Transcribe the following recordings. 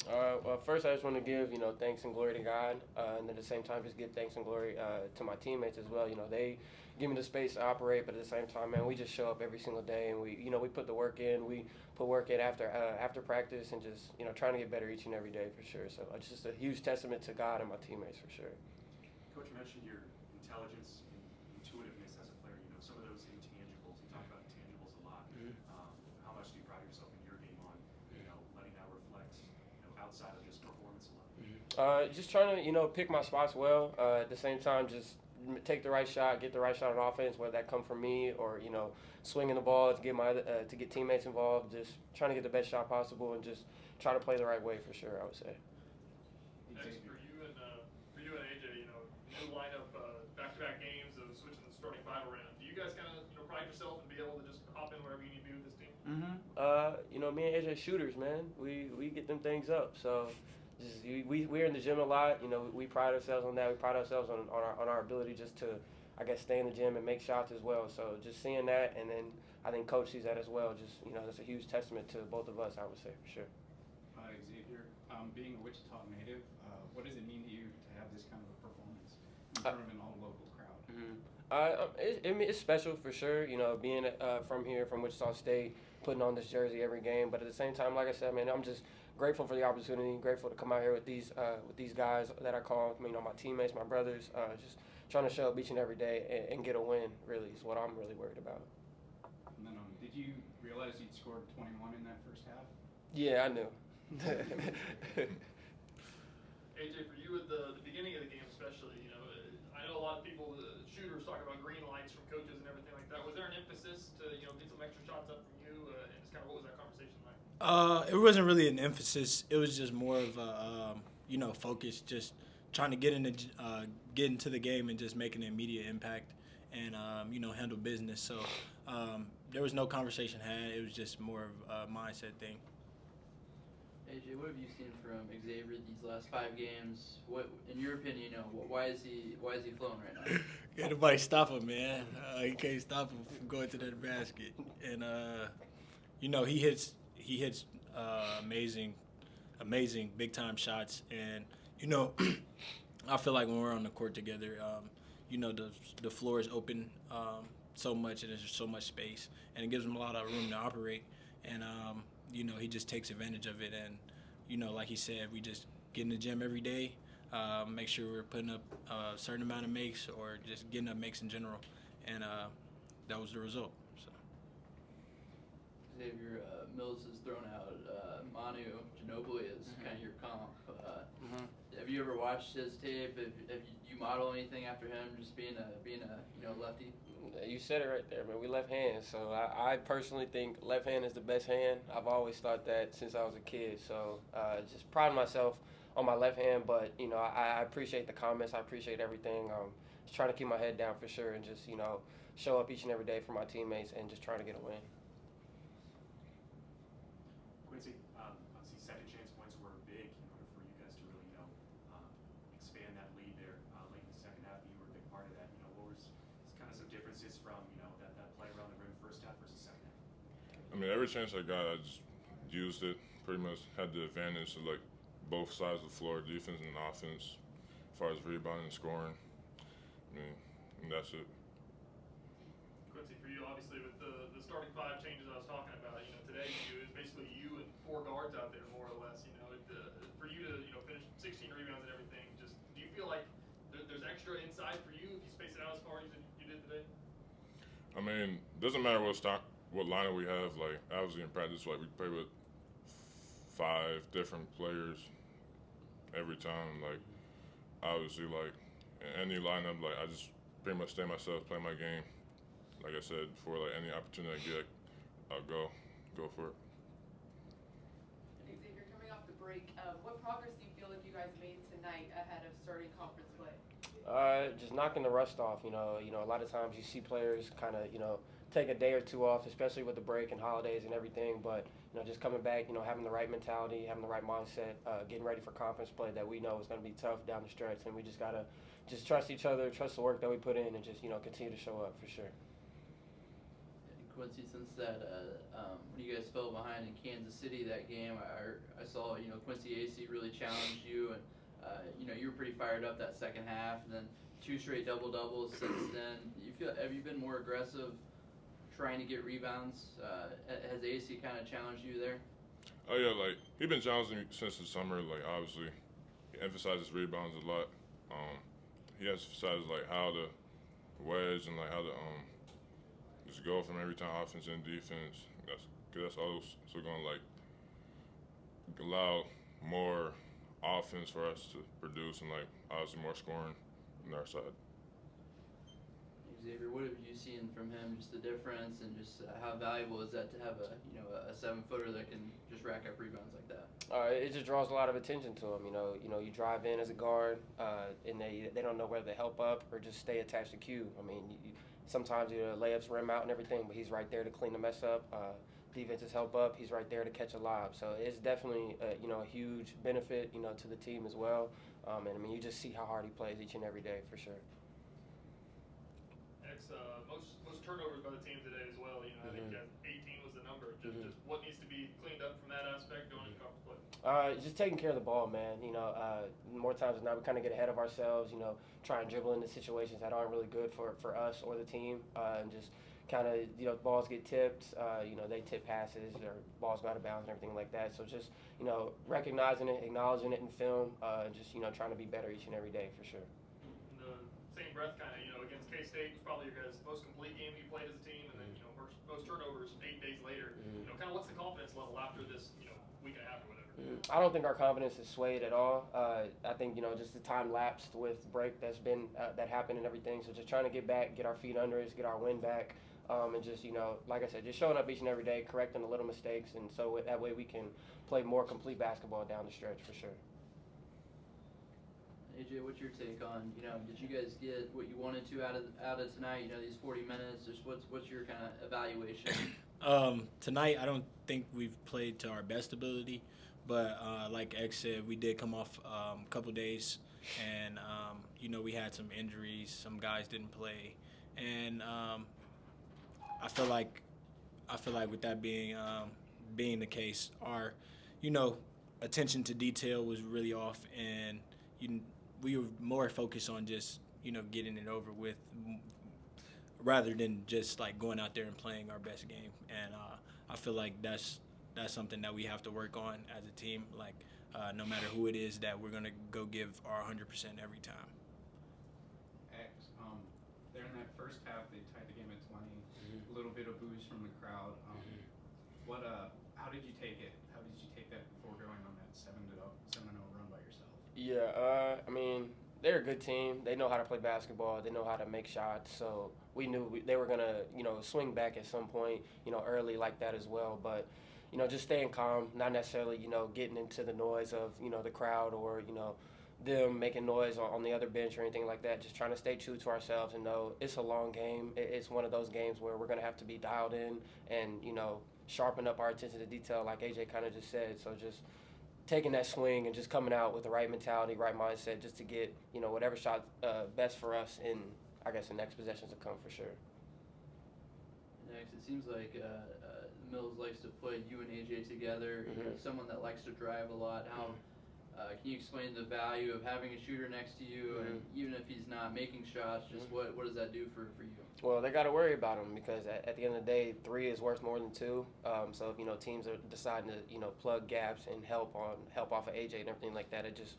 Well, first I just want to give thanks and glory to God, and at the same time just give thanks and glory to my teammates as well. They give me the space to operate, but at the same time, man, we just show up every single day, and we put the work in. We put work in after practice, and just trying to get better each and every day for sure. So it's just a huge testament to God and my teammates for sure. Coach, you mentioned your intelligence and intuitiveness as a player. Some of those intangibles. You talk about intangibles a lot. Mm-hmm. How much do you pride yourself in your game on? Letting that reflect, outside of just performance alone. Just trying to pick my spots well. At the same time, just take the right shot, get the right shot on offense, whether that come from me or swinging the ball to get teammates involved. Just trying to get the best shot possible and just try to play the right way for sure. I would say. Next for you and AJ, new lineup, back-to-back games of switching the starting five around. Do you guys kind of pride yourself and be able to just hop in wherever you need to be with this team? Me and AJ shooters, man. We get them things up. So just we're in the gym a lot. We pride ourselves on that. We pride ourselves on our ability just to, I guess, stay in the gym and make shots as well. So just seeing that, and then I think coach sees that as well. Just that's a huge testament to both of us, I would say for sure. Xavier, being a Wichita native, what does it mean to you to have this kind of a performance in front of an all-local crowd? It's special for sure. Being from here, from Wichita State, putting on this jersey every game. But at the same time, like I said, man, I'm just grateful for the opportunity. Grateful to come out here with these guys that I call, my teammates, my brothers. Just trying to show up each and every day and get a win. Really is what I'm really worried about. And then, did you realize you'd scored 21 in that first half? Yeah, I knew. AJ, for you at the beginning of the game especially, I know a lot of people, shooters, talk about green lights from coaches and everything like that. Was there an emphasis to get some extra shots up from you, and just kind of what was that conversation like? It wasn't really an emphasis. It was just more of a focus, just trying to get into the game and just make an immediate impact and handle business. So there was no conversation had. It was just more of a mindset thing. AJ, what have you seen from Xavier these last 5 games? What, in your opinion, why is he flowing right now? Can't nobody stop him, man. He can't stop him from going to that basket. And he hits amazing big time shots. And I feel like when we're on the court together, the floor is open so much, and there's just so much space, and it gives him a lot of room to operate. And he just takes advantage of it. And, like he said, we just get in the gym every day, make sure we're putting up a certain amount of makes or just getting up makes in general. And that was the result. So. Xavier, Mills has thrown out Manu Ginobili as kind of your comp. Have you ever watched his tape? Have you model anything after him, just being a lefty? You said it right there, man. We left hands, so I personally think left hand is the best hand. I've always thought that since I was a kid. So just pride myself on my left hand, but I appreciate the comments. I appreciate everything. Just trying to keep my head down for sure, and just show up each and every day for my teammates, and just trying to get a win. Quincy, obviously second chance points were big in order for you guys to really expand that lead there late in the second half. You were a big part of that. What was kind of some differences from that play around the rim first half versus second half? I mean, every chance I got, I just used it. Pretty much had the advantage of both sides of the floor, defense and offense, as far as rebounding and scoring. I mean, and that's it. Quincy, for you, obviously, with the starting 5 changes I was talking about, today it's basically you and 4 guards out there, more or less. For you to finish 16 rebounds and everything, just do you feel like there's extra inside for you if you space it out as far as you did today? I mean, doesn't matter what lineup we have. Obviously in practice, we play with 5 different players every time. Obviously, in any lineup, I just pretty much stay myself, play my game. Like I said, for any opportunity I get, I'll go for it. Xavier, coming off the break, what progress do you feel like you guys made tonight ahead of starting conference play? Just knocking the rust off. A lot of times you see players kind of take a day or 2 off, especially with the break and holidays and everything. But just coming back, having the right mentality, having the right mindset, getting ready for conference play that we know is going to be tough down the stretch, and we just gotta trust each other, trust the work that we put in, and just continue to show up for sure. Quincy, since that when you guys fell behind in Kansas City that game, I saw Quincy AC really challenged you, and you were pretty fired up that second half, and then 2 straight double doubles since then. Have you been more aggressive trying to get rebounds? Has AC kind of challenged you there? Oh yeah, like he been challenging me since the summer. Like obviously, he emphasizes rebounds a lot. He emphasizes like how to wedge and like how to just go from every time offense and defense. That's also gonna like allow more offense for us to produce and like obviously more scoring on our side. Xavier, what have you seen from him? Just the difference, and just how valuable is that to have a 7-footer that can just rack up rebounds like that? It just draws a lot of attention to him. You drive in as a guard, and they don't know whether to help up or just stay attached to Q. I mean, sometimes layups rim out and everything, but he's right there to clean the mess up. Defenses help up, he's right there to catch a lob. So it's definitely a huge benefit to the team as well. And I mean, you just see how hard he plays each and every day for sure. Most turnovers by the team today as well. I think 18 was the number. Just what needs to be cleaned up from that aspect going into conference play. Just taking care of the ball, man. More times than not, we kind of get ahead of ourselves. Try and dribble into situations that aren't really good for us or the team, and just kind of balls get tipped. They tip passes or balls go out of bounds and everything like that. So just recognizing it, acknowledging it in film, just trying to be better each and every day for sure. In the same breath, kind of against K-State was probably your guys' most complete game you played as a team, and then most turnovers 8 days later. Kind of what's the confidence level after this week and a half or whatever? I don't think our confidence is swayed at all. I think just the time lapsed with break that happened and everything. So just trying to get back, get our feet under us, get our wind back, and just like I said, just showing up each and every day, correcting the little mistakes, and so that way we can play more complete basketball down the stretch for sure. AJ, what's your take on, did you guys get what you wanted to out of tonight? These 40 minutes. Just what's your kind of evaluation? Tonight, I don't think we've played to our best ability, but like X said, we did come off a couple days, and we had some injuries. Some guys didn't play, and I feel like with that being the case, our attention to detail was really off, and we were more focused on just getting it over with rather than just like going out there and playing our best game. And I feel like that's something that we have to work on as a team. Like no matter who it is, that we're gonna go give our 100% every time. X, there in that first half, they tied the game at 20. A little bit of boos from the crowd. How did you take it? How did you take that before going on that 7-0 run by yourself? Yeah, I mean, they're a good team. They know how to play basketball. They know how to make shots. So we knew they were gonna, swing back at some point, early like that as well. But, just staying calm, not necessarily, getting into the noise of, the crowd or, them making noise on the other bench or anything like that. Just trying to stay true to ourselves and know it's a long game. It's one of those games where we're gonna have to be dialed in and, sharpen up our attention to detail, like AJ kind of just said. So just taking that swing and just coming out with the right mentality, right mindset, just to get whatever shot best for us in, I guess, the next possessions to come for sure. Next, it seems like Mills likes to put you and AJ together. Someone that likes to drive a lot. How can you explain the value of having a shooter next to you, and even if he's not making shots, just what does that do for you? Well, they got to worry about him because at the end of the day, 3 is worth more than 2. So if teams are deciding to plug gaps and help off of AJ and everything like that, it just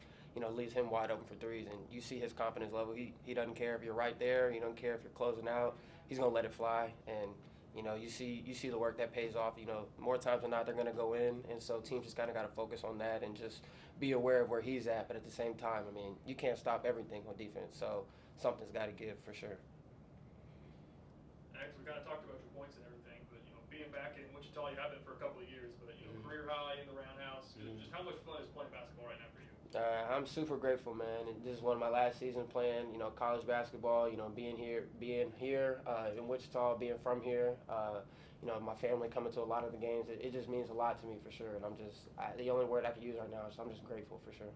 leaves him wide open for threes. And you see his confidence level. He doesn't care if you're right there. He doesn't care if you're closing out. He's gonna let it fly. And you see the work that pays off. More times than not, they're gonna go in. And so teams just kind of got to focus on that and just be aware of where he's at. But at the same time, I mean, you can't stop everything on defense. So something's got to give for sure. We kind of talked about your points and everything, but being back in Wichita, you have been for a couple of years, but career high in the roundhouse. Just how much fun is playing basketball right now for you? I'm super grateful, man. And this is one of my last seasons playing, college basketball. Being here in Wichita, being from here. My family coming to a lot of the games. It just means a lot to me for sure. And the only word I can use right now is I'm just grateful for sure.